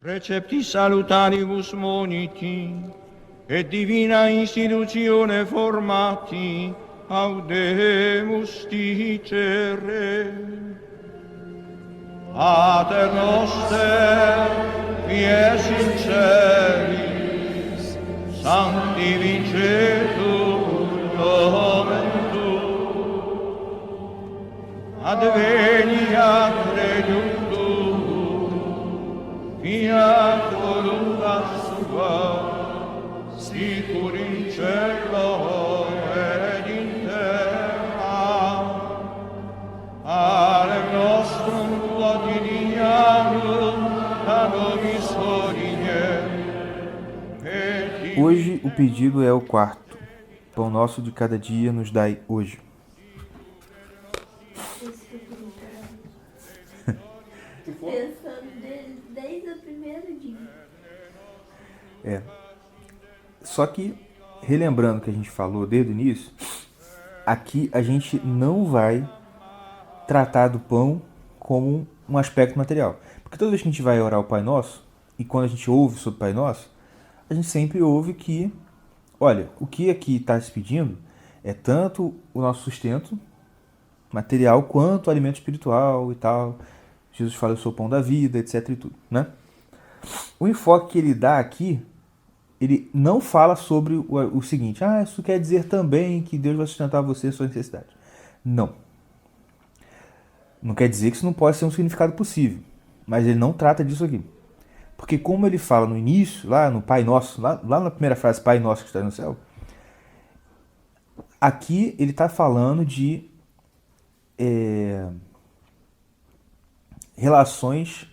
Precepti salutaribus moniti, et divina institutione formati, audemus dicere. Pater noster, qui es in celis, sanctificetur nomen tuum, adveniat regnum tuum, fiat voluntas tua, sicur in cielo ed in terra. Panem nostrum quotidianum da nobis hodie. Hoje o pedido é o quarto. Pão nosso de cada dia nos dai hoje. Pensando desde o primeiro dia. Só que, relembrando que a gente falou desde o início, aqui a gente não vai tratar do pão como um aspecto material. Porque toda vez que a gente vai orar o Pai Nosso, e quando a gente ouve sobre o Pai Nosso, a gente sempre ouve que, olha, o que aqui está se pedindo é tanto o nosso sustento material quanto o alimento espiritual e tal. Jesus fala, eu sou o pão da vida, etc e tudo, né? O enfoque que ele dá aqui, ele não fala sobre o seguinte, isso quer dizer também que Deus vai sustentar você e sua necessidade. Não. Não quer dizer que isso não pode ser um significado possível, mas ele não trata disso aqui. Porque como ele fala no início, lá no Pai Nosso, lá na primeira frase, Pai Nosso que está no céu, aqui ele está falando de relações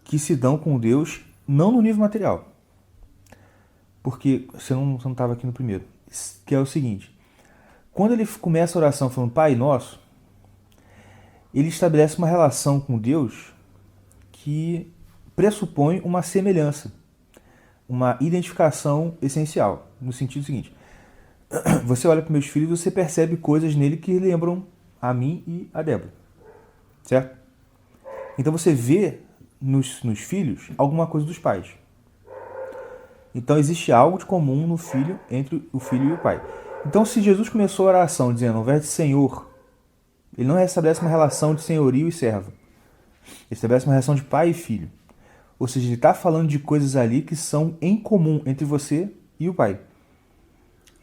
que se dão com Deus não no nível material. Porque você não estava aqui no primeiro. Que é o seguinte. Quando ele começa a oração falando Pai Nosso, ele estabelece uma relação com Deus que pressupõe uma semelhança, uma identificação essencial. No sentido seguinte. Você olha para meus filhos e você percebe coisas nele que lembram a mim e a Débora. Certo? Então você vê nos filhos alguma coisa dos pais. Então existe algo de comum no filho, entre o filho e o pai. Então se Jesus começou a oração dizendo, ao invés de Senhor, ele não estabelece uma relação de senhorio e servo. Ele estabelece uma relação de pai e filho. Ou seja, ele está falando de coisas ali que são em comum entre você e o pai.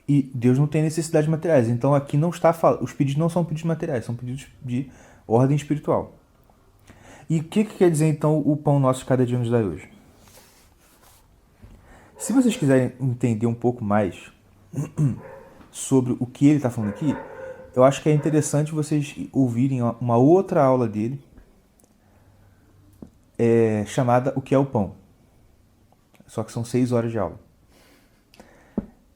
E Deus não tem necessidades materiais. Então aqui não está os pedidos não são pedidos materiais, são pedidos de ordem espiritual. E o que quer dizer então o pão nosso de cada dia nos dai hoje? Se vocês quiserem entender um pouco mais sobre o que ele está falando aqui, eu acho que é interessante vocês ouvirem uma outra aula dele, chamada O que é o Pão. Só que são 6 horas de aula.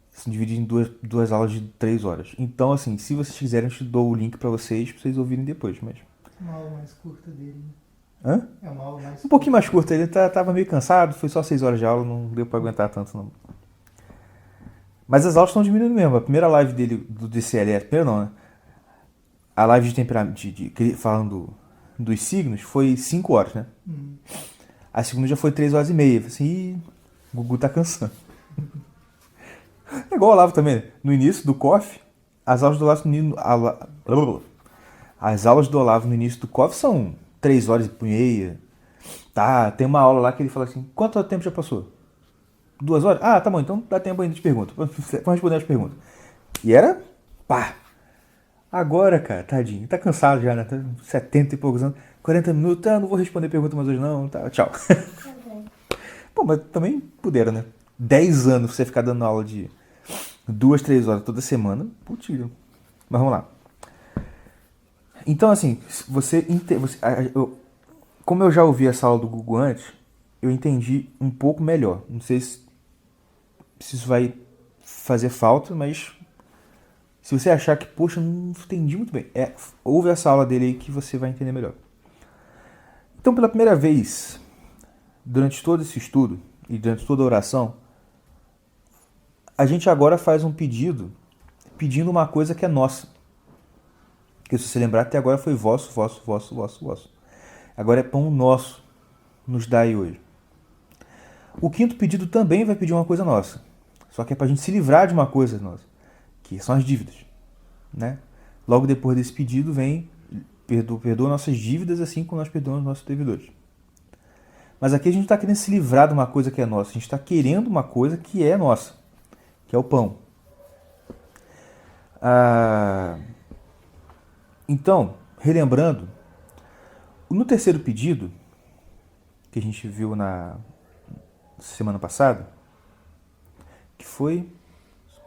Se divide em duas aulas de 3 horas. Então, assim, se vocês quiserem, eu te dou o link para vocês ouvirem depois. Mas... Uma aula mais curta dele. Hã? É uma aula mais Um pouquinho mais curta. Ele tava meio cansado, foi só 6 horas de aula, não deu para aguentar tanto, não. Mas as aulas estão diminuindo mesmo. A primeira live dele, do DCLS, primeiro não, né? A live de temperamento, falando dos signos, foi 5 horas, né? A segunda já foi 3 horas e meia. Falei assim, o Gugu tá cansando. É igual o Olavo também, né? No início do COF, as aulas do Olavo no início do COF são 3 horas e meia. Tá, tem uma aula lá que ele fala assim, quanto tempo já passou? 2 horas? Ah, tá bom, então dá tempo ainda de pergunta. Vamos responder as perguntas. E era, pá. Agora, cara, tadinho, tá cansado já, né? Tá 70 e poucos anos. 40 minutos, não vou responder pergunta mais hoje não, tá, tchau. Pô, mas também puderam, né? 10 anos você ficar dando aula de 2, 3 horas toda semana, putz. Mas vamos lá. Então, assim, como eu já ouvi essa aula do Google antes, eu entendi um pouco melhor. Não sei se isso vai fazer falta, mas se você achar que, poxa, não entendi muito bem, ouve essa aula dele aí que você vai entender melhor. Então, pela primeira vez, durante todo esse estudo e durante toda a oração, a gente agora faz um pedindo uma coisa que é nossa. Porque se você lembrar, até agora foi vosso. Agora é pão nosso, nos dai hoje. O quinto pedido também vai pedir uma coisa nossa. Só que é para a gente se livrar de uma coisa nossa, que são as dívidas, né? Logo depois desse pedido vem perdoa nossas dívidas assim como nós perdoamos nossos devedores. Mas aqui a gente está querendo se livrar de uma coisa que é nossa. A gente está querendo uma coisa que é nossa, que é o pão. Então, relembrando, no terceiro pedido, que a gente viu na semana passada, que foi...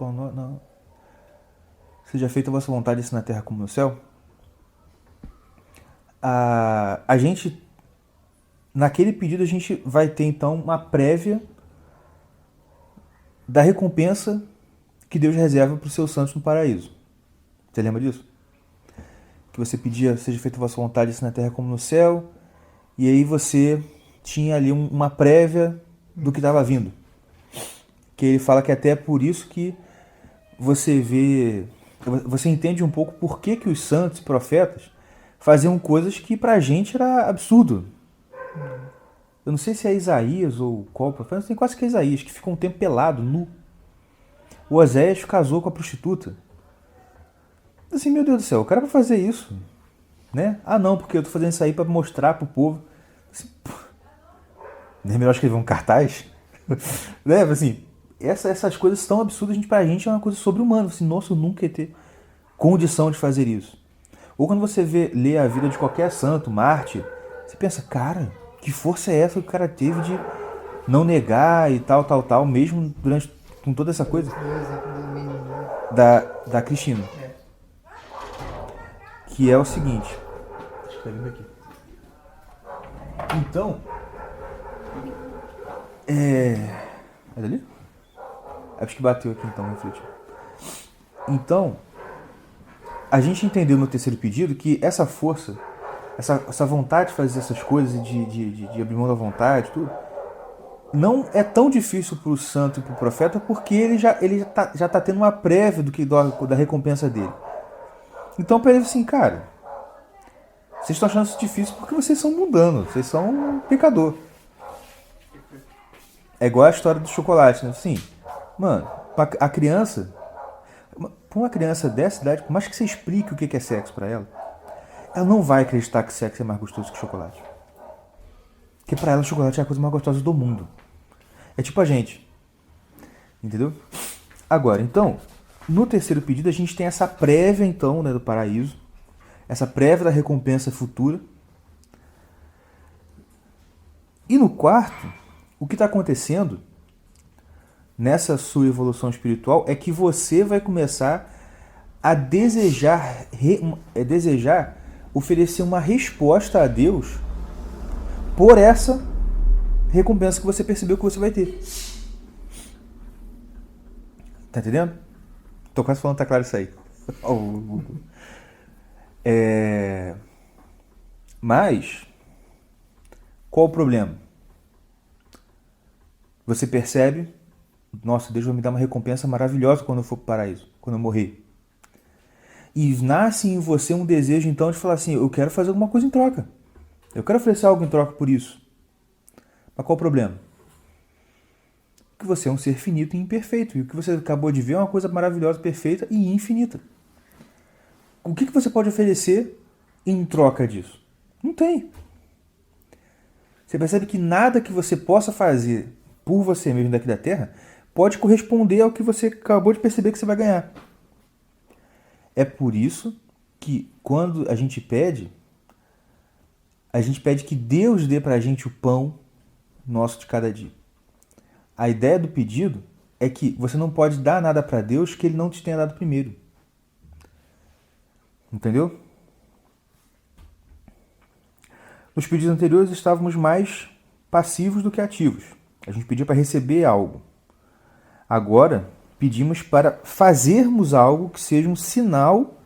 Não, seja feita a vossa vontade, assim na terra como no céu. A gente, naquele pedido, a gente vai ter então uma prévia da recompensa que Deus reserva para os seus santos no paraíso. Você lembra disso? Que você pedia, seja feita a vossa vontade, assim na terra como no céu, e aí você tinha ali uma prévia do que estava vindo. Que ele fala que até é por isso que você entende um pouco por que os santos e profetas faziam coisas que pra gente era absurdo. Eu não sei se é Isaías ou qual profeta, tem quase que é Isaías, que ficou um tempo pelado, nu. O Oséias casou com a prostituta. Assim, meu Deus do céu, o cara vai fazer isso, né? Ah, não, porque eu tô fazendo isso aí pra mostrar pro povo. Assim, não é melhor escrever um cartaz? Né? Assim, essas coisas tão absurdas, pra gente é uma coisa sobre-humana. Assim, nossa, eu nunca ia ter condição de fazer isso. Ou quando você lê a vida de qualquer santo, mártir, você pensa, cara, que força é essa que o cara teve de não negar e tal, mesmo com toda essa coisa? O exemplo do menino. Da Cristina. Que é o seguinte. Deixa eu escrever aqui. Então. É dali? Acho que bateu aqui então, refletiu. Então, a gente entendeu no terceiro pedido que essa força, essa vontade de fazer essas coisas, de abrir mão da vontade, tudo, não é tão difícil para o santo e para o profeta porque ele já tá tendo uma prévia da recompensa dele. Então, para ele assim, cara, vocês estão achando isso difícil porque vocês são mundanos, vocês são um pecador. É igual a história do chocolate, né? Assim, mano, pra uma criança dessa idade, por mais que você explique o que é sexo pra ela não vai acreditar que sexo é mais gostoso que chocolate. Porque pra ela, chocolate é a coisa mais gostosa do mundo. É tipo a gente. Entendeu? Agora, então, no terceiro pedido, a gente tem essa prévia, então, né, do paraíso. Essa prévia da recompensa futura. E no quarto, o que está acontecendo nessa sua evolução espiritual é que você vai começar a desejar oferecer uma resposta a Deus por essa recompensa que você percebeu que você vai ter. Tá entendendo? Tô quase falando, tá claro isso aí. Mas, qual o problema? Você percebe, nossa, Deus vai me dar uma recompensa maravilhosa quando eu for para o paraíso, quando eu morrer. E nasce em você um desejo, então, de falar assim, eu quero fazer alguma coisa em troca. Eu quero oferecer algo em troca por isso. Mas qual o problema? Que você é um ser finito e imperfeito. E o que você acabou de ver é uma coisa maravilhosa, perfeita e infinita. O que você pode oferecer em troca disso? Não tem. Você percebe que nada que você possa fazer por você mesmo daqui da Terra pode corresponder ao que você acabou de perceber que você vai ganhar. É por isso que quando a gente pede que Deus dê pra gente o pão nosso de cada dia. A ideia do pedido é que você não pode dar nada para Deus que Ele não te tenha dado primeiro. Entendeu? Nos pedidos anteriores estávamos mais passivos do que ativos. A gente pedia para receber algo. Agora pedimos para fazermos algo que seja um sinal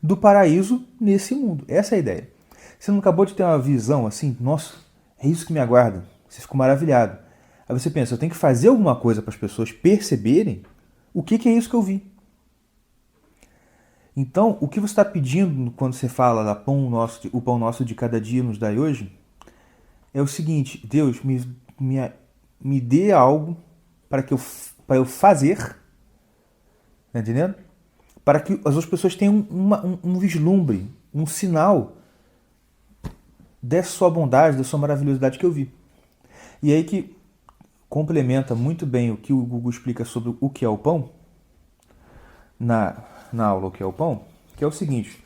do paraíso nesse mundo. Essa é a ideia. Você não acabou de ter uma visão assim? Nossa, é isso que me aguarda. Você ficou maravilhado. Aí você pensa, eu tenho que fazer alguma coisa para as pessoas perceberem o que é isso que eu vi. Então, o que você está pedindo quando você fala o pão nosso de cada dia nos dai hoje, é o seguinte, Deus, me dê algo para eu fazer, tá entendendo? Para que as outras pessoas tenham um vislumbre, um sinal dessa sua bondade, da sua maravilhosidade que eu vi. E aí que complementa muito bem o que o Gugu explica sobre o que é o pão, na aula O que é o pão, que é o seguinte.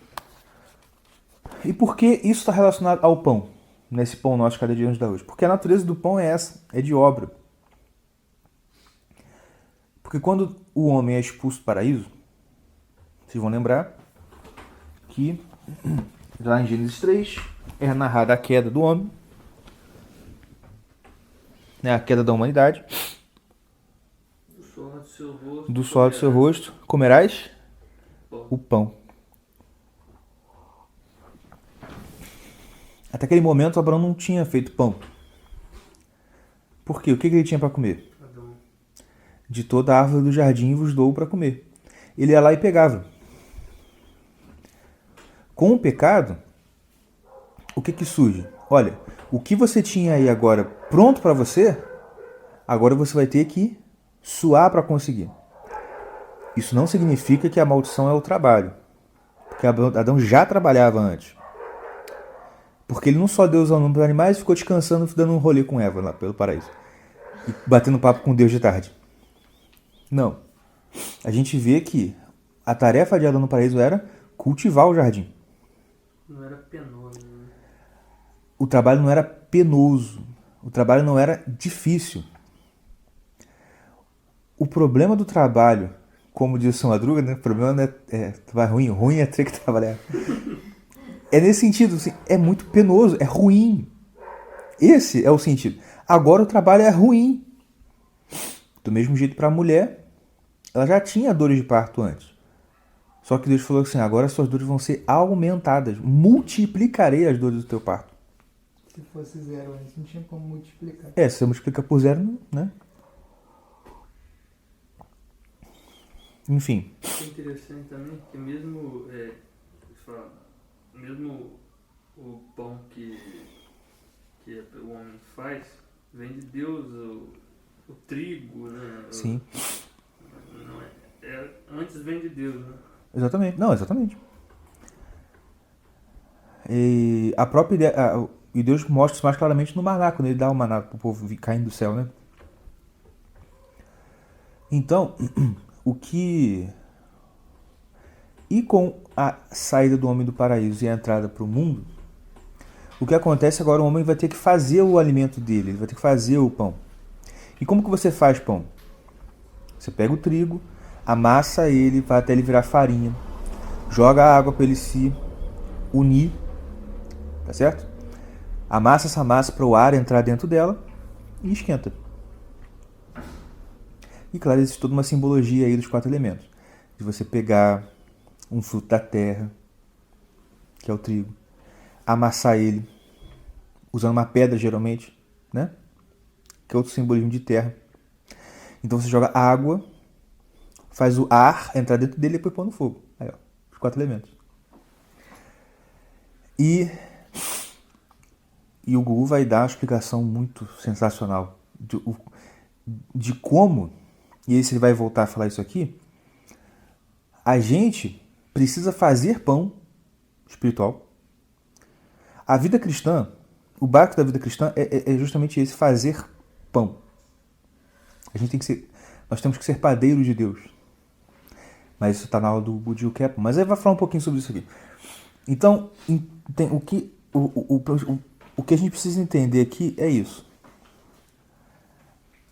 E por que isso está relacionado ao pão, nesse pão nosso cada dia nos dá hoje? Porque a natureza do pão é essa, é de obra. Porque quando o homem é expulso do paraíso, vocês vão lembrar que lá em Gênesis 3 é narrada a queda do homem, né, a queda da humanidade. Do suor do seu rosto comerás o pão. Até aquele momento Abraão não tinha feito pão. Por quê? O que ele tinha para comer? De toda a árvore do jardim vos dou para comer. Ele ia lá e pegava. Com o pecado, o que surge? Olha, o que você tinha aí agora pronto para você, agora você vai ter que suar para conseguir. Isso não significa que a maldição é o trabalho. Porque Adão já trabalhava antes. Porque ele não só deu os nomes para animais, ficou descansando, dando um rolê com Eva lá pelo paraíso. E batendo papo com Deus de tarde. Não. A gente vê que a tarefa de Adão no paraíso era cultivar o jardim. Não era penoso. Né? O trabalho não era penoso. O trabalho não era difícil. O problema do trabalho, como diz o São Madruga, né? O problema não é ruim é ter que trabalhar. É nesse sentido, assim, é muito penoso, é ruim. Esse é o sentido. Agora o trabalho é ruim. Do mesmo jeito para a mulher, ela já tinha dores de parto antes. Só que Deus falou assim, agora suas dores vão ser aumentadas. Multiplicarei as dores do teu parto. Se fosse zero antes, não tinha como multiplicar. Se você multiplica por zero, né? Enfim. É interessante também que mesmo o pão que o homem faz vem de Deus, o trigo, né? Sim. Antes vem de Deus, né? Exatamente. Não, exatamente. E a própria ideia, e Deus mostra isso mais claramente no maná, quando ele dá o maná para o povo caindo do céu, né? Então, E com a saída do homem do paraíso e a entrada para o mundo, o que acontece agora, o homem vai ter que fazer o alimento dele, ele vai ter que fazer o pão. E como que você faz pão? Você pega o trigo, amassa ele, vai até ele virar farinha, joga a água para ele se unir, tá certo? Amassa essa massa para o ar entrar dentro dela e esquenta. E claro, existe toda uma simbologia aí dos 4 elementos. De você pegar um fruto da terra, que é o trigo, amassar ele, usando uma pedra geralmente, né? Que é outro simbolismo de terra. Então você joga água, faz o ar entrar dentro dele e depois põe no fogo. Aí, ó, os 4 elementos. E o Gugu vai dar uma explicação muito sensacional de como, e aí se ele vai voltar a falar isso aqui, a gente precisa fazer pão espiritual. A vida cristã, o básico da vida cristã é justamente esse, fazer pão. Nós temos que ser padeiros de Deus. Mas isso está na aula do Budil Kepa. Mas aí vai falar um pouquinho sobre isso aqui. Então, o que a gente precisa entender aqui é isso.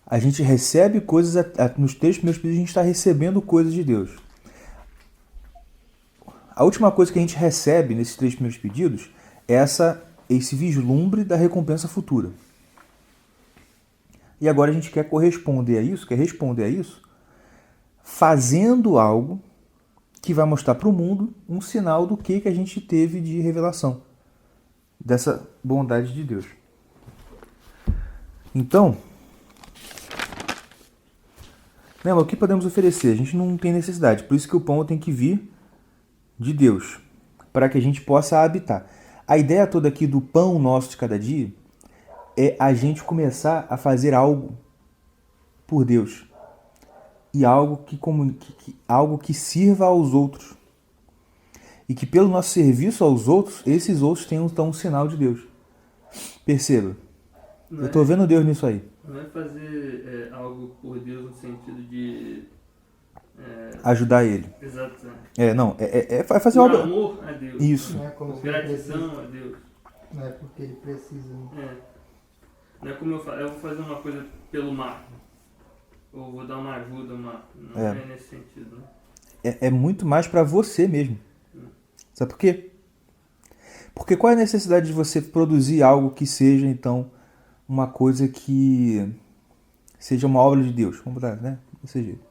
A gente recebe coisas, nos 3 primeiros pedidos a gente está recebendo coisas de Deus. A última coisa que a gente recebe nesses 3 primeiros pedidos é esse vislumbre da recompensa futura. E agora a gente quer responder a isso, fazendo algo que vai mostrar para o mundo um sinal do que a gente teve de revelação dessa bondade de Deus. Então, o que podemos oferecer? A gente não tem necessidade, por isso que o pão tem que vir de Deus, para que a gente possa habitar. A ideia toda aqui do pão nosso de cada dia é a gente começar a fazer algo por Deus e algo algo que sirva aos outros. E que pelo nosso serviço aos outros, esses outros tenham então um sinal de Deus. Perceba. Não Eu estou vendo Deus nisso aí. Não é fazer algo por Deus no sentido de... Ajudar ele. Exato. Não, é fazer Por obra. amor a Deus. Isso. Não é como Por se ele precisa. gratidão a Deus. Não é porque ele precisa. Né? Não é como eu vou fazer uma coisa pelo Marco. Ou vou dar uma ajuda ao Marco. Não É. é nesse sentido, né? É muito mais para você mesmo. Sabe por quê? Porque qual é a necessidade de você produzir algo que seja, então, uma coisa que seja uma obra de Deus? Vamos botar, né? Desse jeito.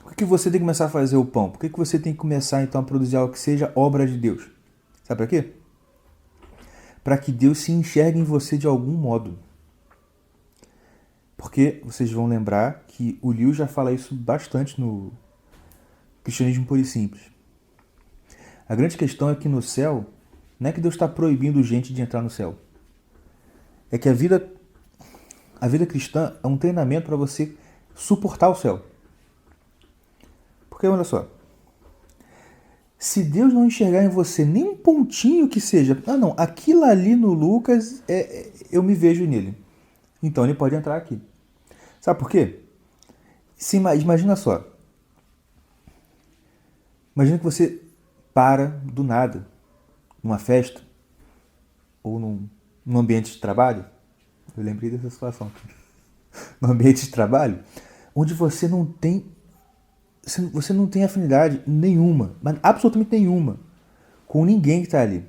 Por que você tem que começar a fazer o pão? Por que você tem que começar, então, a produzir algo que seja obra de Deus? Sabe para quê? Para que Deus se enxergue em você de algum modo. Porque vocês vão lembrar que o Liu já fala isso bastante no Cristianismo Puro e Simples. A grande questão é que no céu, não é que Deus está proibindo gente de entrar no céu. É que a vida cristã é um treinamento para você suportar o céu. Porque olha só, se Deus não enxergar em você nem um pontinho que seja, aquilo ali no Lucas, eu me vejo nele. Então ele pode entrar aqui. Sabe por quê? Imagina só. Imagina que você para do nada, numa festa, ou num ambiente de trabalho. Eu lembrei dessa situação. No ambiente de trabalho, onde você não tem afinidade nenhuma, mas absolutamente nenhuma, com ninguém que está ali.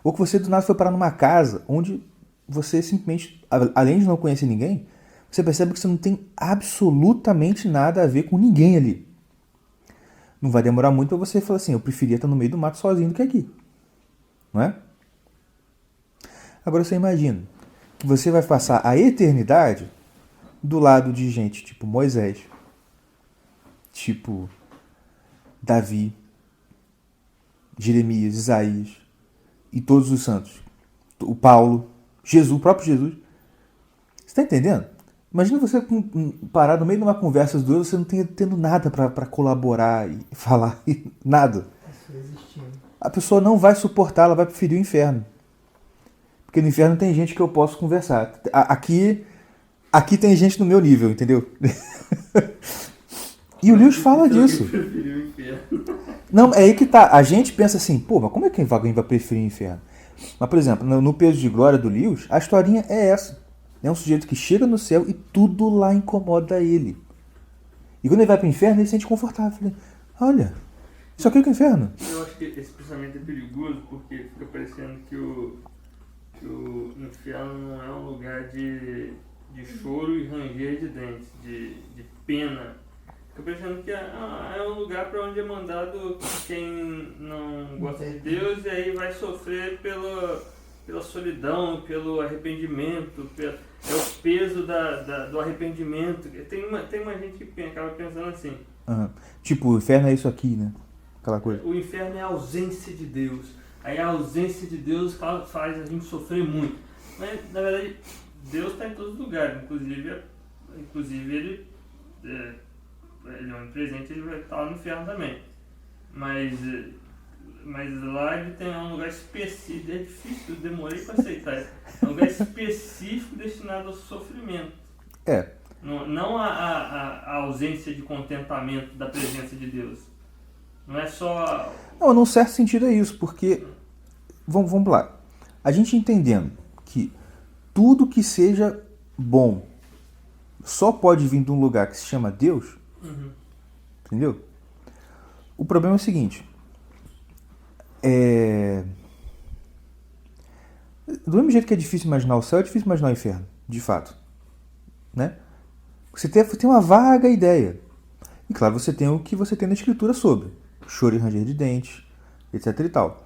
Ou que você do nada foi parar numa casa onde você simplesmente, além de não conhecer ninguém, você percebe que você não tem absolutamente nada a ver com ninguém ali. Não vai demorar muito para você falar assim, eu preferia estar no meio do mato sozinho do que aqui. Não é? Agora você imagina que você vai passar a eternidade do lado de gente tipo Moisés, tipo Davi, Jeremias, Isaías e todos os santos. O Paulo, Jesus, o próprio Jesus. Você está entendendo? Imagina você parar no meio de uma conversa dos dois, você não tendo nada para colaborar e falar, nada. Isso existindo. A pessoa não vai suportar, ela vai preferir o inferno. Porque no inferno tem gente que eu posso conversar. Aqui tem gente no meu nível, entendeu? E o Lewis fala disso. Preferiu o inferno. Não, é aí que tá. A gente pensa assim, mas como é que alguém vai preferir o inferno? Mas, por exemplo, no Peso de Glória do Lewis, a historinha é essa. É um sujeito que chega no céu e tudo lá incomoda ele. E quando ele vai para o inferno, ele se sente confortável. Ele, olha, isso aqui é o inferno. Eu acho que esse pensamento é perigoso porque fica parecendo que o inferno não é um lugar de choro e ranger de dentes, de pena. Fica parecendo que é um lugar para onde é mandado quem não gosta de Deus e aí vai sofrer pela solidão, pelo arrependimento, é o peso do arrependimento. Tem uma gente que acaba pensando assim. Uhum. Tipo, o inferno é isso aqui, né? Aquela coisa. O inferno é a ausência de Deus. Aí a ausência de Deus faz a gente sofrer muito. Mas, na verdade, Deus está em todos os lugares. Inclusive ele é onipresente, ele vai estar lá no inferno também. Mas lá ele tem um lugar específico, é difícil, eu demorei para aceitar. É um lugar específico destinado ao sofrimento. Não a ausência de contentamento da presença de Deus. Não é só... Não, num certo sentido é isso, porque, vamos lá, a gente entendendo que tudo que seja bom só pode vir de um lugar que se chama Deus, entendeu? O problema é o seguinte, do mesmo jeito que é difícil imaginar o céu, é difícil imaginar o inferno, de fato, né? Você tem uma vaga ideia, e claro, você tem o que você tem na escritura sobre choro e ranger de dentes, etc e tal.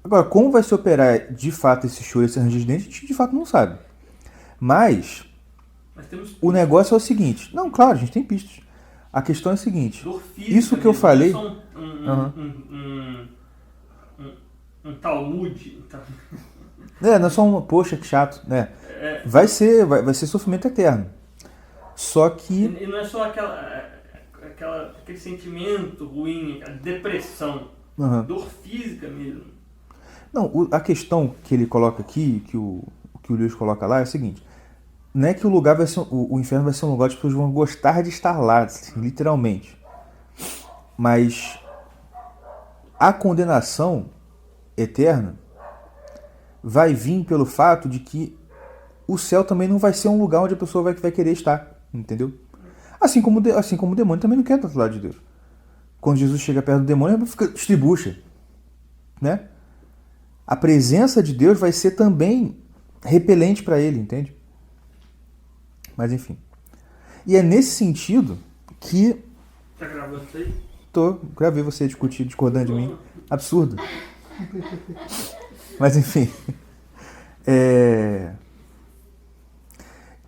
Agora, como vai se operar de fato esse choro e esse ranger de dentes, a gente de fato não sabe. Mas o negócio é o seguinte. Não, claro, a gente tem pistas. A questão é a seguinte. Isso que eu falei... Um Talmud. Não é só poxa, que chato, né? Vai ser sofrimento eterno. Só que... E não é só aquele sentimento ruim, a depressão, Aham. dor física mesmo. Não, a questão que ele coloca aqui, que o Lewis coloca lá, é o seguinte. Não é que o lugar vai ser... O inferno vai ser um lugar que as pessoas vão gostar de estar lá, assim, literalmente. Mas a condenação eterna vai vir pelo fato de que o céu também não vai ser um lugar onde a pessoa vai querer estar, entendeu? Assim como o demônio também não quer estar do lado de Deus. Quando Jesus chega perto do demônio, ele fica estribucha, né? A presença de Deus vai ser também repelente para ele, entende? Mas enfim. E é nesse sentido que... Tá gravando isso aí? Gravei você discordando de mim. Absurdo. Mas enfim.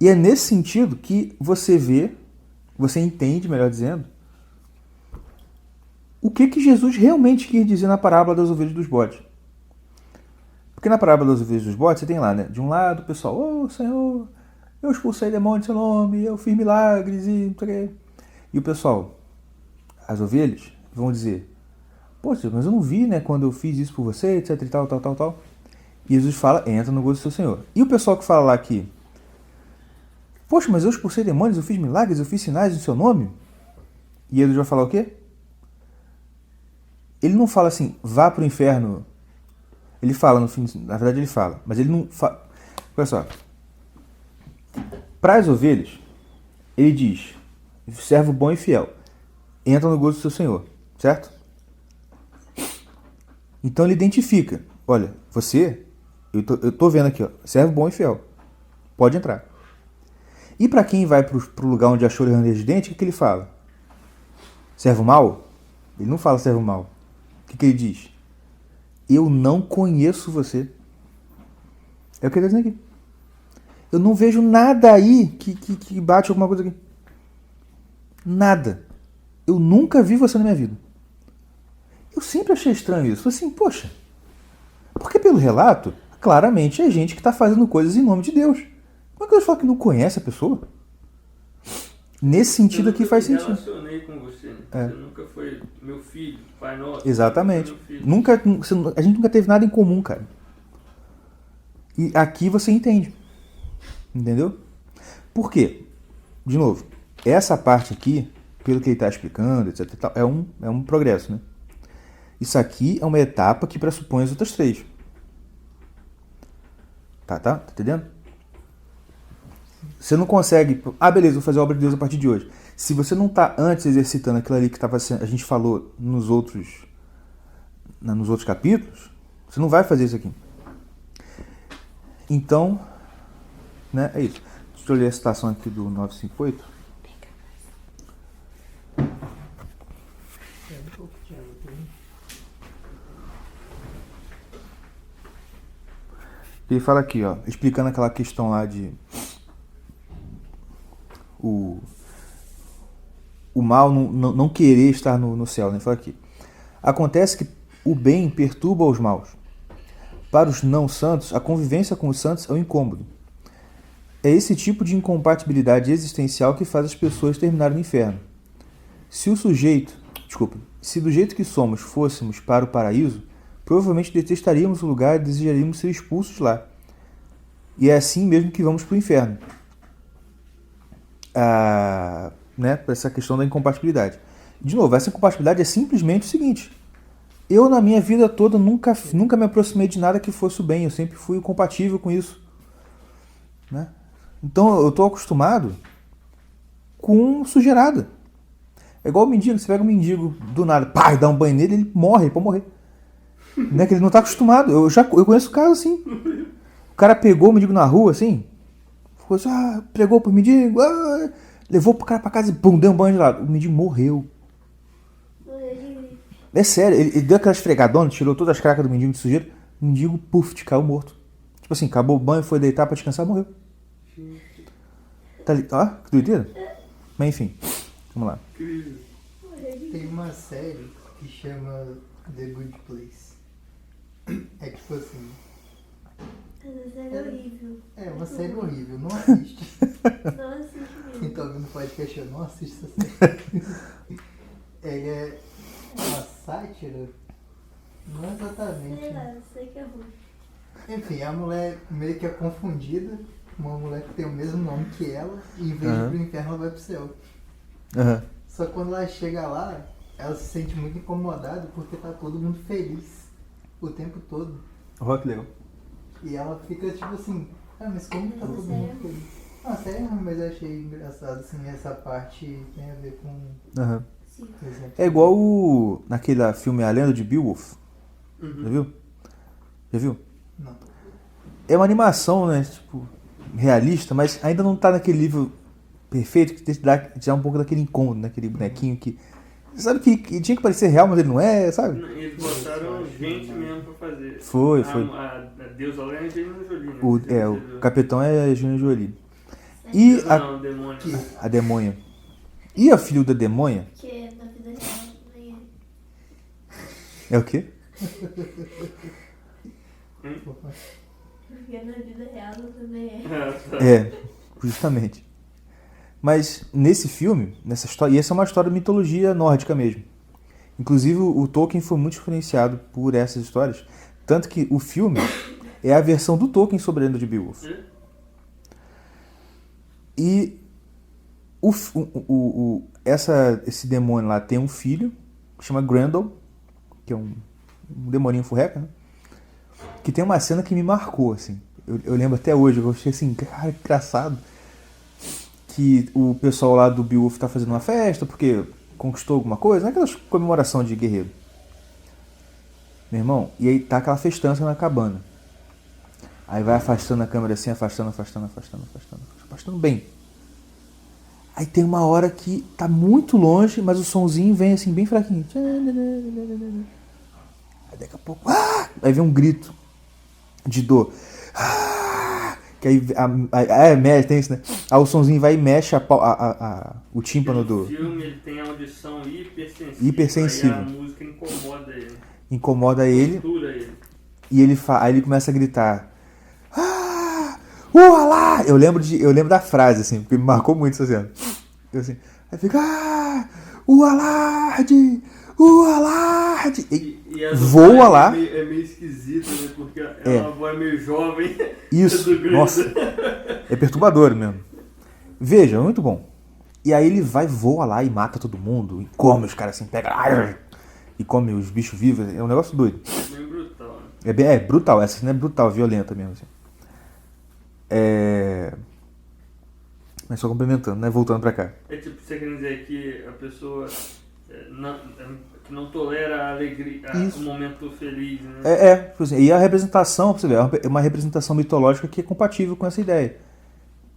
E é nesse sentido que você entende, melhor dizendo, o que Jesus realmente quis dizer na parábola das ovelhas e dos bodes. Porque na parábola das ovelhas e dos bodes, você tem lá, né? De um lado o pessoal, ô Senhor, eu expulsei demônios em seu nome, eu fiz milagres e não sei o quê. E o pessoal, as ovelhas, vão dizer, poxa, mas eu não vi, né, quando eu fiz isso por você, etc e tal. E Jesus fala, entra no gozo do seu Senhor. E o pessoal que fala lá que, poxa, mas eu expulsei demônios, eu fiz milagres, eu fiz sinais em seu nome. E Jesus vai falar o quê? Ele não fala assim, vá pro inferno. Ele fala, no fim, na verdade ele fala, mas ele não fala. Olha só. Para as ovelhas, ele diz, servo bom e fiel, entra no gozo do seu Senhor, certo? Então ele identifica, olha, você, eu tô vendo aqui, ó, servo bom e fiel, pode entrar. E para quem vai pro lugar onde achou o ranger de dente, o que ele fala? Servo mau? Ele não fala servo mau. O que ele diz? Eu não conheço você. É o que ele está dizendo aqui. Eu não vejo nada aí que bate alguma coisa aqui. Nada. Eu nunca vi você na minha vida. Eu sempre achei estranho isso. Falei assim, poxa, porque pelo relato, claramente é gente que está fazendo coisas em nome de Deus. Como é que Deus fala que não conhece a pessoa? Nesse sentido aqui faz sentido. Eu relacionei com você, né? Você nunca foi meu filho, pai nosso. Exatamente. A gente nunca teve nada em comum, cara. E aqui você entende. Entendeu? Por quê? De novo, essa parte aqui, pelo que ele está explicando, etc. É um progresso, né? Isso aqui é uma etapa que pressupõe as outras três. Tá entendendo? Você não consegue... beleza, vou fazer a obra de Deus a partir de hoje. Se você não está antes exercitando aquilo ali que a gente falou nos outros capítulos, você não vai fazer isso aqui. Então, né, é isso. Deixa eu ler a citação aqui do 958. Ele fala aqui, ó, explicando aquela questão lá de o mal não querer estar no céu, né? Ele fala aqui. Acontece que o bem perturba os maus. Para os não santos, a convivência com os santos é um incômodo. É esse tipo de incompatibilidade existencial que faz as pessoas terminarem no inferno. Se do jeito que somos fôssemos para o paraíso, provavelmente detestaríamos o lugar e desejaríamos ser expulsos lá. E é assim mesmo que vamos para o inferno. Né, para essa questão da incompatibilidade. De novo, essa incompatibilidade é simplesmente o seguinte: eu na minha vida toda nunca me aproximei de nada que fosse o bem, eu sempre fui compatível com isso, né? Então eu estou acostumado com sujeirada. É igual o mendigo, você pega um mendigo do nada, pá, dá um banho nele, ele pode morrer. Né? Que ele não está acostumado. Eu conheço casos assim. O cara pegou o mendigo na rua assim, ficou assim, pegou pro mendigo, levou o cara pra casa e pum, deu um banho de lado. O mendigo morreu. É sério, ele deu aquela esfregadona, tirou todas as cracas do mendigo de sujeira, o mendigo, caiu morto. Tipo assim, acabou o banho, foi deitar pra descansar, morreu. Tá ali, ó, que doideira. Mas enfim, vamos lá. Tem uma série que chama The Good Place. É tipo assim... Essa série é horrível. É uma série horrível, não assiste. Não assiste mesmo. Então, no podcast, eu não assisto essa série. Ele é uma sátira? Não exatamente. Sei Né? lá, sei que é ruim. Enfim, a mulher meio que é confundida. Uma mulher que tem o mesmo nome que ela. E em vez de ir pro inferno, ela vai pro céu. Aham. Só que quando ela chega lá, ela se sente muito incomodada porque tá todo mundo feliz o tempo todo. Olha que legal. E ela fica tipo assim, mas como tá todo mundo feliz? Ah, sério, mas eu achei engraçado assim, essa parte tem a ver com Aham. Sim. exemplo. É igual naquele filme A Lenda de Beowulf. Já viu? Já viu? Não. É uma animação, né? Tipo, realista, mas ainda não tá naquele nível perfeito que te dá um pouco daquele incômodo, naquele bonequinho que. Você sabe que tinha que parecer real, mas ele não é, sabe? Eles botaram gente mesmo pra fazer. Foi. A deusa lá é a Angelina Jolie, né? O capitão é a Gina Jolie. E Não, o demônio. a demônia. E a filha da demônia Porque na vida real nem é o quê? Porque na vida real também é. Tá. É, justamente. Mas nesse filme, nessa história, e essa é uma história de mitologia nórdica mesmo. Inclusive o Tolkien foi muito influenciado por essas histórias, tanto que o filme é a versão do Tolkien sobre a Lenda de Beowulf. E esse demônio lá tem um filho que chama Grendel, que é um demoninho furreca, né? Que tem uma cena que me marcou, assim. Eu lembro até hoje, eu achei assim, cara, que engraçado. Que o pessoal lá do Beowulf tá fazendo uma festa porque conquistou alguma coisa, não é aquelas comemoração de guerreiro. Meu irmão, e aí tá aquela festança na cabana. Aí vai afastando a câmera assim, afastando bem. Aí tem uma hora que tá muito longe, mas o sonzinho vem assim, bem fraquinho. Aí daqui a pouco, aí vem um grito de dor. Que aí tem isso, né? Aí o sonzinho vai e mexe o tímpano do... O filme ele tem audição hipersensível. Aí a música incomoda ele. Incomoda ele. Tortura ele. E aí ele começa a gritar. Ualá! Eu lembro da frase, assim, porque me marcou muito essa cena. Eu assim, aí fica. O alarde! O alarde! E a voa lá. É meio esquisito, né? Porque é uma voz meio jovem. Isso, nossa. É perturbador mesmo. Veja, é muito bom. E aí ele voa lá e mata todo mundo. E come os caras assim, pega. E come os bichos vivos. É um negócio doido. É meio brutal, né? É brutal, essa cena é brutal, violenta mesmo. Assim. Mas só complementando, né? Voltando pra cá. É tipo, você quer dizer que a pessoa que não tolera a alegria, o momento feliz, né? Tipo assim, e a representação, pra você ver, é uma representação mitológica que é compatível com essa ideia.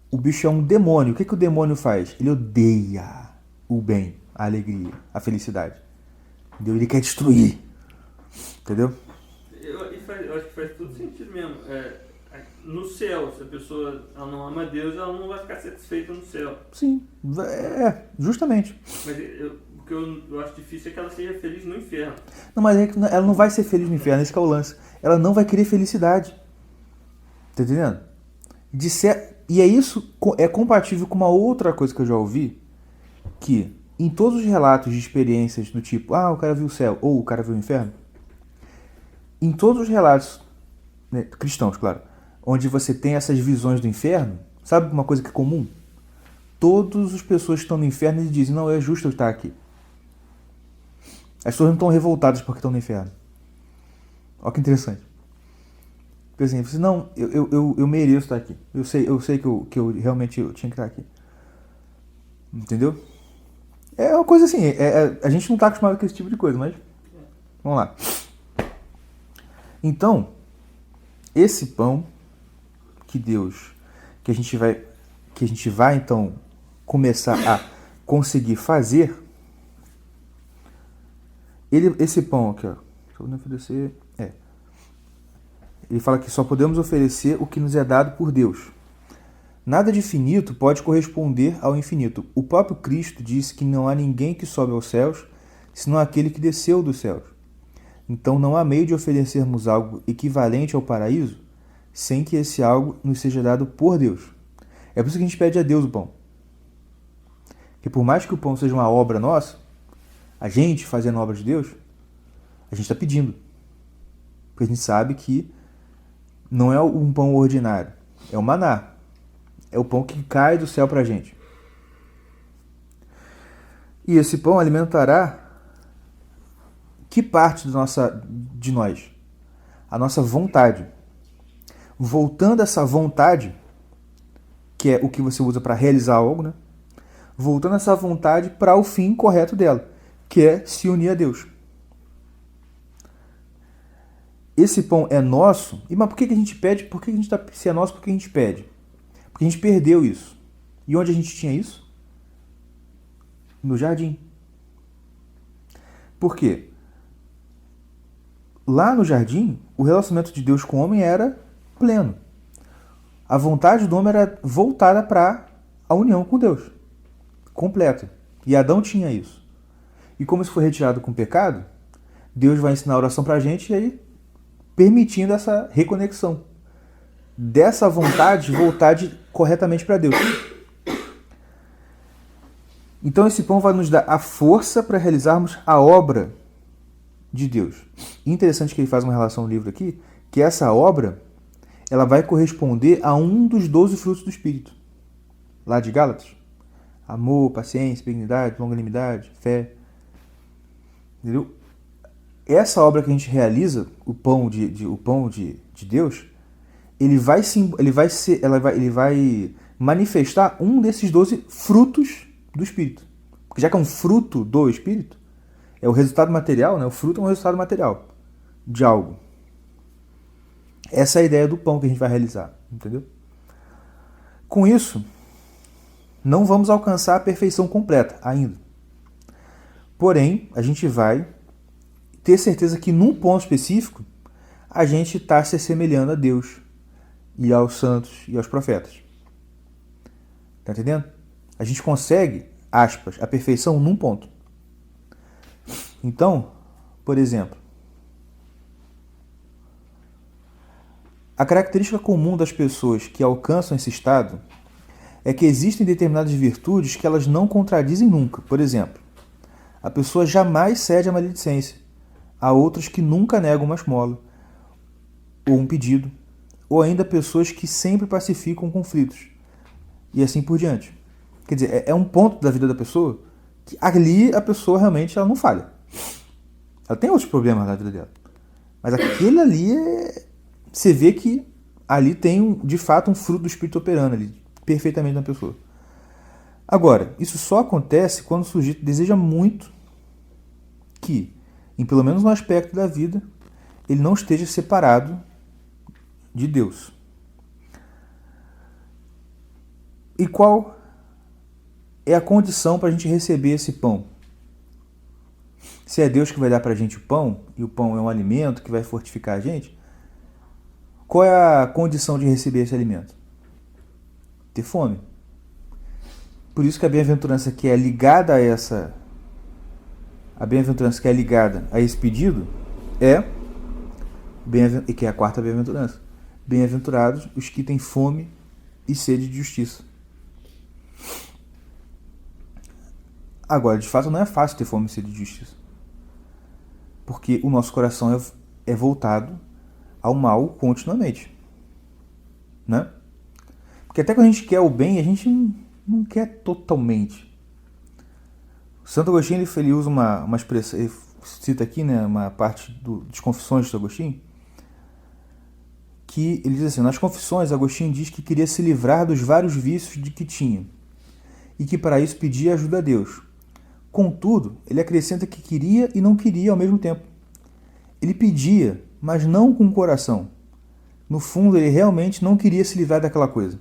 O bicho é um demônio. O que o demônio faz? Ele odeia o bem, a alegria, a felicidade. Entendeu? Ele quer destruir. Entendeu? Eu acho que faz todo sentido mesmo. No céu, se a pessoa ela não ama Deus, ela não vai ficar satisfeita no céu. Sim, justamente. Mas o que eu acho difícil é que ela seja feliz no inferno. Não, mas ela não vai ser feliz no inferno, esse que é o lance. Ela não vai querer felicidade. Tá entendendo? E isso é compatível com uma outra coisa que eu já ouvi, que em todos os relatos de experiências do tipo, o cara viu o céu, ou o cara viu o inferno, em todos os relatos, né, cristãos, claro, onde você tem essas visões do inferno, sabe uma coisa que é comum? Todas as pessoas que estão no inferno eles dizem, não, é justo eu estar aqui. As pessoas não estão revoltadas porque estão no inferno. Olha que interessante. Porque assim, você, não, eu mereço estar aqui. Eu sei que eu realmente tinha que estar aqui. Entendeu? É uma coisa assim, a gente não está acostumado com esse tipo de coisa, mas vamos lá. Então, esse pão que a gente vai então começar a conseguir fazer, esse pão aqui, ó, só podemos oferecer, ele fala que só podemos oferecer o que nos é dado por Deus. Nada de finito pode corresponder ao infinito. O próprio Cristo disse que não há ninguém que sobe aos céus, senão aquele que desceu dos céus. Então não há meio de oferecermos algo equivalente ao paraíso sem que esse algo nos seja dado por Deus. É por isso que a gente pede a Deus o pão. Que por mais que o pão seja uma obra nossa, a gente fazendo a obra de Deus, a gente está pedindo. Porque a gente sabe que não é um pão ordinário, é o maná. É o pão que cai do céu para a gente. E esse pão alimentará que parte de nós? A nossa vontade. Voltando essa vontade, que é o que você usa para realizar algo, né? Voltando essa vontade para o fim correto dela, que é se unir a Deus. Esse pão é nosso, mas por que a gente pede? Por que a gente se é nosso, por que a gente pede? Porque a gente perdeu isso. E onde a gente tinha isso? No jardim. Por quê? Lá no jardim, o relacionamento de Deus com o homem era pleno. A vontade do homem era voltada para a união com Deus. Completa. E Adão tinha isso. E como isso foi retirado com o pecado, Deus vai ensinar a oração para a gente e aí permitindo essa reconexão. Dessa vontade voltar corretamente para Deus. Então esse pão vai nos dar a força para realizarmos a obra de Deus. Interessante que ele faz uma relação no livro aqui, que essa obra ela vai corresponder a um dos 12 frutos do Espírito. Lá de Gálatas. Amor, paciência, benignidade, longanimidade, fé. Entendeu? Essa obra que a gente realiza, o pão de Deus, ele vai manifestar um desses 12 frutos do Espírito. Porque já que é um fruto do Espírito, é o resultado material, né? O fruto é um resultado material de algo. Essa é a ideia do pão que a gente vai realizar, entendeu? Com isso, não vamos alcançar a perfeição completa ainda. Porém, a gente vai ter certeza que num ponto específico, a gente está se assemelhando a Deus e aos santos e aos profetas. Tá entendendo? A gente consegue, aspas, a perfeição num ponto. Então, por exemplo, a característica comum das pessoas que alcançam esse estado é que existem determinadas virtudes que elas não contradizem nunca. Por exemplo, a pessoa jamais cede à maledicência. Há outras que nunca negam uma esmola, ou um pedido, ou ainda pessoas que sempre pacificam conflitos, e assim por diante. Quer dizer, é um ponto da vida da pessoa que ali a pessoa realmente ela não falha. Ela tem outros problemas na vida dela. Mas aquele ali você vê que ali tem, de fato, um fruto do Espírito operando ali, perfeitamente na pessoa. Agora, isso só acontece quando o sujeito deseja muito que, em pelo menos um aspecto da vida, ele não esteja separado de Deus. E qual é a condição para a gente receber esse pão? Se é Deus que vai dar para a gente o pão, e o pão é um alimento que vai fortificar a gente, qual é a condição de receber esse alimento? Ter fome. Por isso que a bem-aventurança que é ligada a esse pedido e que é a quarta bem-aventurança. Bem-aventurados os que têm fome e sede de justiça. Agora, de fato, não é fácil ter fome e sede de justiça. Porque o nosso coração é voltado ao mal continuamente. Né? Porque até quando a gente quer o bem, a gente não quer totalmente. Santo Agostinho ele usa uma expressão, ele cita aqui, né, uma parte das Confissões de Santo Agostinho, que ele diz assim: nas Confissões, Agostinho diz que queria se livrar dos vários vícios de que tinha, e que para isso pedia ajuda a Deus. Contudo, ele acrescenta que queria e não queria ao mesmo tempo. Ele pedia, mas não com o coração. No fundo, ele realmente não queria se livrar daquela coisa.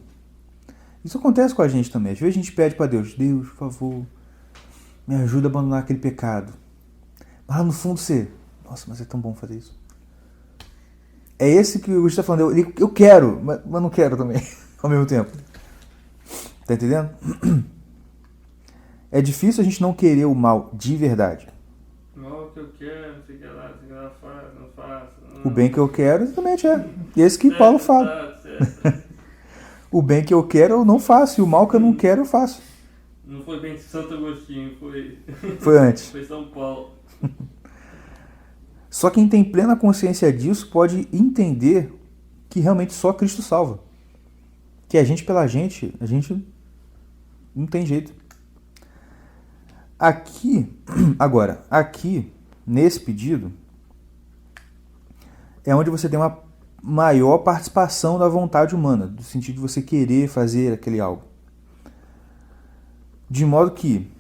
Isso acontece com a gente também. Às vezes a gente pede para Deus: Deus, por favor, me ajuda a abandonar aquele pecado. Mas lá no fundo você... Nossa, mas é tão bom fazer isso. É esse que o Augusto está falando. Eu quero, mas não quero também, ao mesmo tempo. Tá entendendo? É difícil a gente não querer o mal de verdade. Mal que eu quero, não sei o que lá, não faço. O bem que eu quero, exatamente é. Esse que Paulo fala. O bem que eu quero eu não faço, e o mal que eu não quero eu faço. Não foi bem Santo Agostinho, foi, Foi antes. foi São Paulo. Só quem tem plena consciência disso pode entender que realmente só Cristo salva. Que a gente pela gente, a gente não tem jeito. Aqui, nesse pedido, é onde você tem uma maior participação da vontade humana, do sentido de você querer fazer aquele algo. De modo que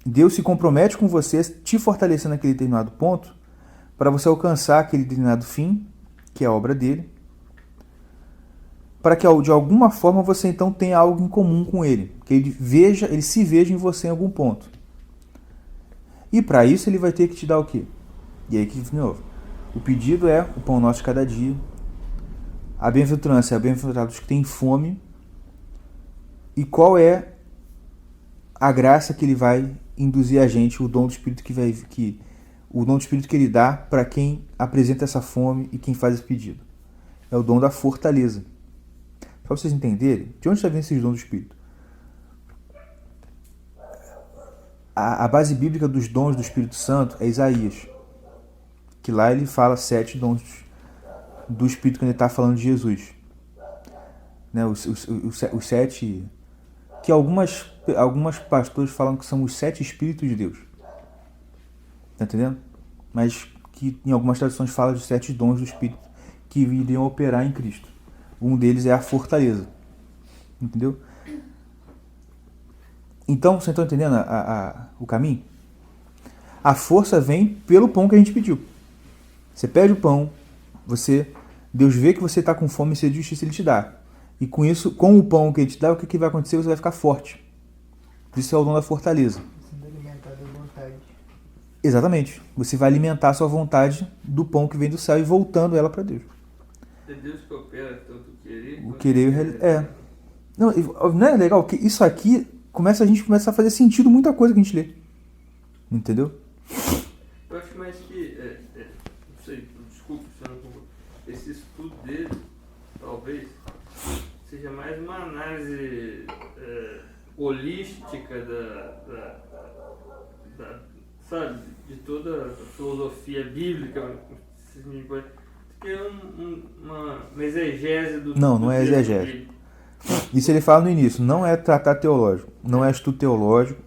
Deus se compromete com você, te fortalecendo naquele determinado ponto, para você alcançar aquele determinado fim, que é a obra dele, para que de alguma forma você então tenha algo em comum com ele, que ele se veja em você em algum ponto. E para isso ele vai ter que te dar o quê? E aí que de novo, o pedido é o pão nosso de cada dia, a bem-aventurança é a bem-aventurada dos que têm fome, e qual é a graça que ele vai induzir a gente, o dom do Espírito o dom do Espírito que ele dá para quem apresenta essa fome e quem faz esse pedido. É o dom da fortaleza. Para vocês entenderem, de onde está vindo esses dons do Espírito? A base bíblica dos dons do Espírito Santo é Isaías, que lá ele fala 7 dons do Espírito quando ele está falando de Jesus. Né? Os 7, que algumas pastores falam que são os 7 Espíritos de Deus. Tá entendendo? Mas que em algumas traduções fala de 7 dons do Espírito que iriam operar em Cristo. Um deles é a fortaleza. Entendeu? Então, vocês estão entendendo o caminho? A força vem pelo pão que a gente pediu. Você pede o pão, Deus vê que você está com fome e sede de justiça, ele te dá. E com isso, com o pão que ele te dá, o que vai acontecer? Você vai ficar forte. Isso é o dom da fortaleza. Sendo alimentado à vontade. Exatamente. Você vai alimentar a sua vontade do pão que vem do céu e voltando ela para Deus. É Deus que opera tanto querer. O querer e o realizar. Não é legal que isso aqui a gente começa a fazer sentido muita coisa que a gente lê. Entendeu? Eu acho mais que, não sei, desculpe, esse estudo dele, talvez, seja mais uma análise holística sabe, de toda a filosofia bíblica, que é uma exegese do Não é exegese. bíblico. Isso ele fala no início, não é tratado teológico, não é estudo teológico.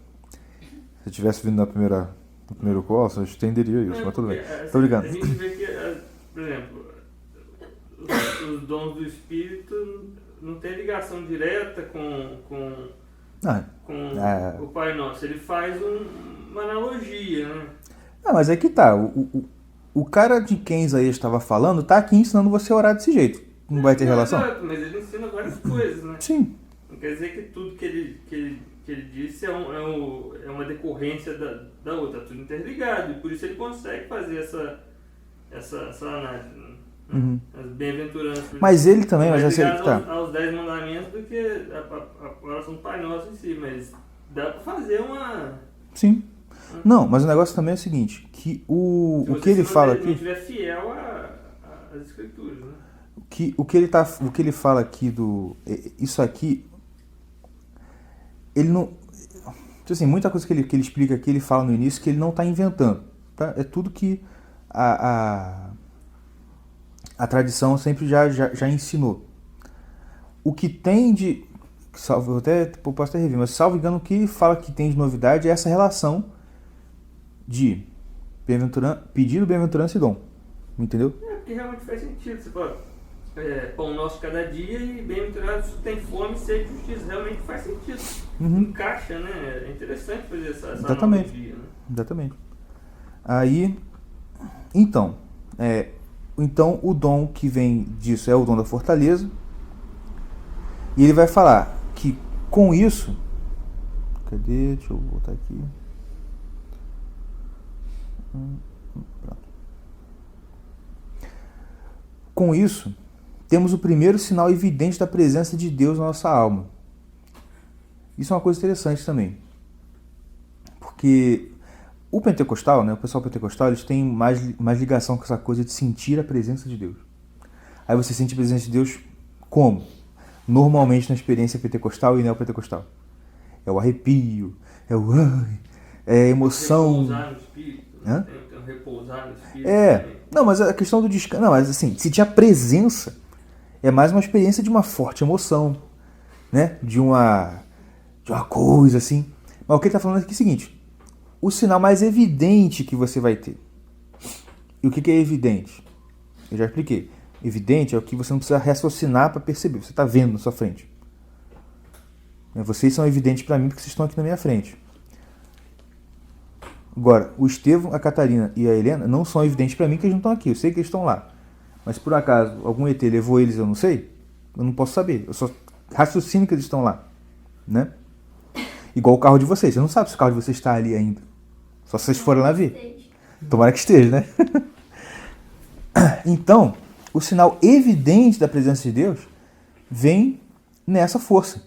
Se eu tivesse vindo no primeiro curso, eu entenderia isso, mas tudo bem. Tô brincando. A gente vê que, por exemplo, os dons do Espírito não tem ligação direta com o Pai Nosso. Ele faz uma analogia, né? Mas é que tá. O cara de quem Isaías estava falando tá aqui ensinando você a orar desse jeito. Não vai ter relação? Exato, mas ele ensina várias coisas, né? Sim. Não quer dizer que tudo que ele disse é uma decorrência da outra, é tudo interligado, e por isso ele consegue fazer essa análise, né? Uhum. As bem-aventuranças. Mas ele também, mais mas ligado tá. aos 10 mandamentos do que a oração do Pai Nosso em si, mas dá pra fazer uma... Sim. Não, mas o negócio também é o seguinte, que o que ele fala aqui... Se você estiver fiel às Escrituras, né? O que ele fala aqui isso aqui, ele não, assim, muita coisa que ele explica aqui, ele fala no início que ele não está inventando, tá? É tudo que a tradição sempre já ensinou. O que tem de, eu posso até rever, mas salvo engano, o que ele fala que tem de novidade é essa relação de pedido, bem-aventurança e dom, entendeu? Porque realmente faz sentido, você fala... pão nosso cada dia e bem-aventurados tem fome, sede e justiça. Realmente faz sentido. Uhum. Encaixa, né? É interessante fazer essa Exatamente. analogia, né? Exatamente. Aí, então o dom que vem disso é o dom da fortaleza. E ele vai falar que com isso... Cadê? Deixa eu voltar aqui. Pronto. Com isso... temos o primeiro sinal evidente da presença de Deus na nossa alma. Isso é uma coisa interessante também. Porque o pentecostal, né, o pessoal pentecostal, eles têm mais ligação com essa coisa de sentir a presença de Deus. Aí você sente a presença de Deus como? Normalmente na experiência pentecostal e neopentecostal. é o arrepio, é o ai, é a emoção. Repousar no espírito. Hã? Tem um repousar no espírito. É, também. não, mas a questão do descanso, não, mas assim, se tinha presença, é mais uma experiência de uma forte emoção, né? De uma coisa assim. Mas o que ele está falando aqui é o seguinte: o sinal mais evidente que você vai ter. E o que é evidente? Eu já expliquei. Evidente é o que você não precisa raciocinar para perceber. Você está vendo na sua frente. Vocês são evidentes para mim porque vocês estão aqui na minha frente. Agora, o Estevão, a Catarina e a Helena não são evidentes para mim que eles não estão aqui. Eu sei que eles estão lá. Mas por acaso algum ET levou eles, eu não sei. Eu não posso saber. Eu só raciocino que eles estão lá. Né? Igual o carro de vocês. Você não sabe se o carro de vocês está ali ainda. Só se vocês forem lá ver. Tomara que esteja, né? Então, o sinal evidente da presença de Deus vem nessa força.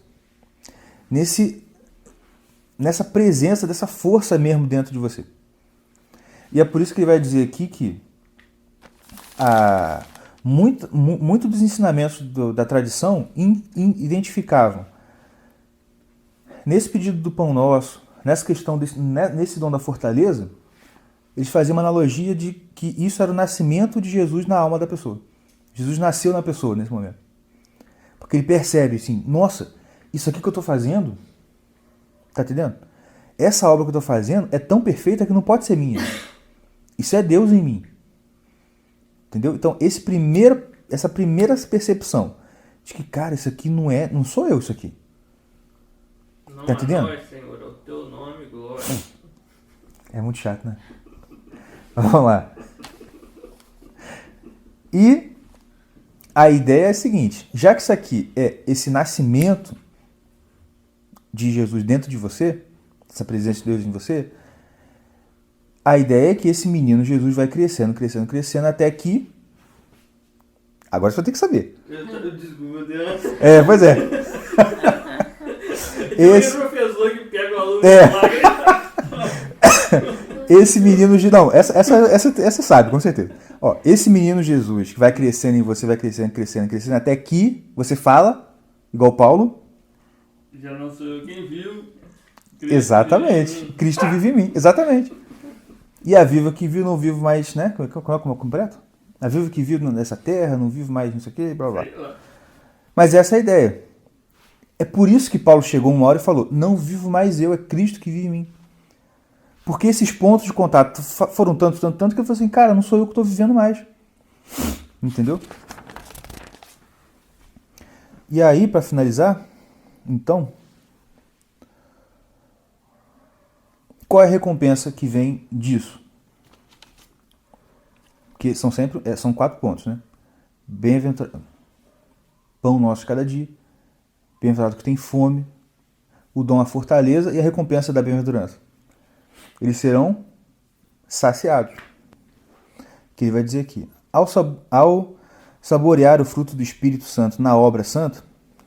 Nessa presença dessa força mesmo dentro de você. E é por isso que ele vai dizer aqui que muito dos ensinamentos da tradição identificavam nesse pedido do pão nosso, nessa questão nesse dom da fortaleza, eles faziam uma analogia de que isso era o nascimento de Jesus na alma da pessoa. Jesus nasceu na pessoa nesse momento. Porque ele percebe assim, nossa, isso aqui que eu estou fazendo, tá entendendo? Essa obra que eu estou fazendo é tão perfeita que não pode ser minha. Isso é Deus em mim. Entendeu? Então, essa primeira percepção de que, cara, isso aqui não sou eu, isso aqui. Não Tá entendendo? nós, Senhor, é o teu nome, glória. É muito chato, né? Vamos lá. E a ideia é a seguinte, já que isso aqui é esse nascimento de Jesus dentro de você, essa presença de Deus em você, a ideia é que esse menino Jesus vai crescendo, crescendo, crescendo, até que... Agora você vai ter que saber. Eu digo, meu Deus. Pois é. Esse professor que pega o aluno Esse menino de... Não, essa sabe, com certeza. Ó, esse menino Jesus que vai crescendo em você, vai crescendo, crescendo, crescendo, até que você fala, igual Paulo. Já não sou eu quem viu. Exatamente. Cristo vive em mim. Exatamente. E a viva que viu, não vivo mais, né? Como é completo? A viva que vive nessa terra, não vivo mais nisso aqui, blá blá. Mas essa é a ideia. É por isso que Paulo chegou uma hora e falou, não vivo mais eu, é Cristo que vive em mim. Porque esses pontos de contato foram tanto que ele falou assim, cara, não sou eu que estou vivendo mais. Entendeu? E aí, para finalizar, então, qual é a recompensa que vem disso? Porque são 4 pontos, né? Bem-aventurado, pão nosso de cada dia, bem-aventurado que tem fome, o dom a fortaleza e a recompensa da bem-aventurança. Eles serão saciados. Que ele vai dizer aqui. Ao saborear o fruto do Espírito Santo na obra santa,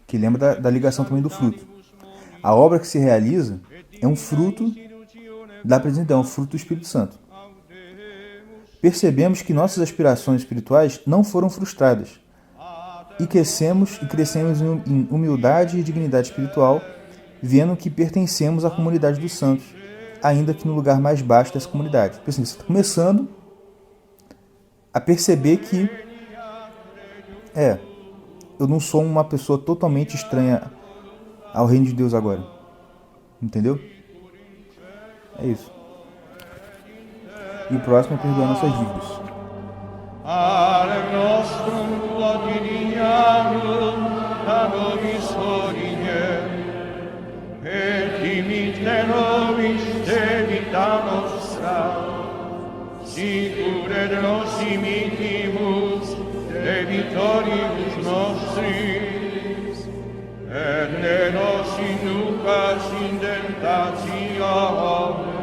que lembra da ligação também do fruto. A obra que se realiza é um fruto da presença de Deus, um fruto do Espírito Santo. Percebemos que nossas aspirações espirituais não foram frustradas e crescemos em humildade e dignidade espiritual, vendo que pertencemos à comunidade dos santos, ainda que no lugar mais baixo dessa comunidade. Porque assim, você está começando a perceber que eu não sou uma pessoa totalmente estranha ao reino de Deus agora. Entendeu? É isso. E o próximo é perdoar nossas dívidas. Alem nostrum quotidianum da nobis hodie, et dimitte nobis debita nostra, sicur et nos imitibus debitoribus nostris, et ne nos inducas in tentationem,